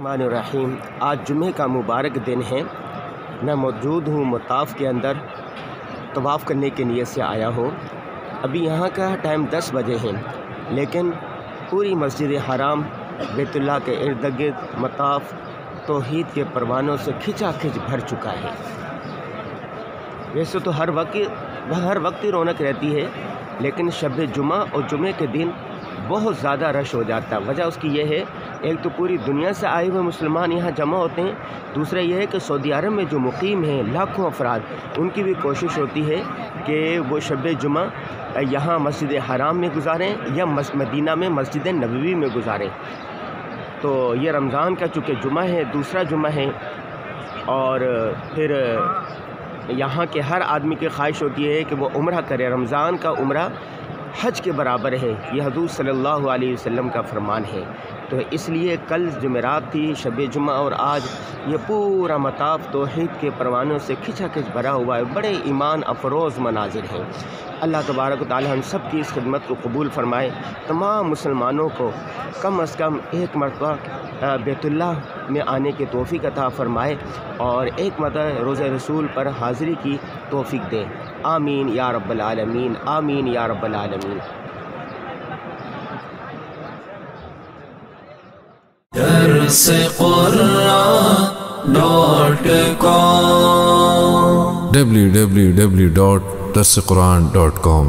الرحیم۔ آج جمعے کا مبارک دن ہے۔ میں موجود ہوں مطاف کے اندر، طواف کرنے کی نیت سے آیا ہوں۔ ابھی یہاں کا ٹائم 10 بجے ہے، لیکن پوری مسجد حرام بیت اللہ کے ارد گرد مطاف توحید کے پروانوں سے کھچا کھچ بھر چکا ہے۔ ویسے تو ہر وقت ہی رونق رہتی ہے، لیکن شب جمعہ اور جمعے کے دن بہت زیادہ رش ہو جاتا ہے۔ وجہ اس کی یہ ہے، ایک تو پوری دنیا سے آئے ہوئے مسلمان یہاں جمع ہوتے ہیں، دوسرا یہ ہے کہ سعودی عرب میں جو مقیم ہیں لاکھوں افراد، ان کی بھی کوشش ہوتی ہے کہ وہ شب جمعہ یہاں مسجد حرام میں گزاریں یا مدینہ میں مسجد نبوی میں گزاریں۔ تو یہ رمضان کا چونکہ جمعہ ہے، دوسرا جمعہ ہے، اور پھر یہاں کے ہر آدمی کی خواہش ہوتی ہے کہ وہ عمرہ کرے۔ رمضان کا عمرہ حج کے برابر ہے، یہ حضور صلی اللہ علیہ وسلم کا فرمان ہے۔ تو اس لیے کل جمعرات تھی، شب جمعہ، اور آج یہ پورا مطاف توحید کے پروانوں سے کھچا کھچ بھرا ہوا ہے۔ بڑے ایمان افروز مناظر ہیں۔ اللہ تبارک و تعالی ہم سب کی اس خدمت کو قبول فرمائے۔ تمام مسلمانوں کو کم از کم ایک مرتبہ بیت اللہ میں آنے کی توفیق عطا فرمائے، اور ایک مرتبہ روزہ رسول پر حاضری کی توفیق دے۔ آمین یا رب العالمین، آمین یا رب العالمین۔ درس قرآن.com www.darsequran.com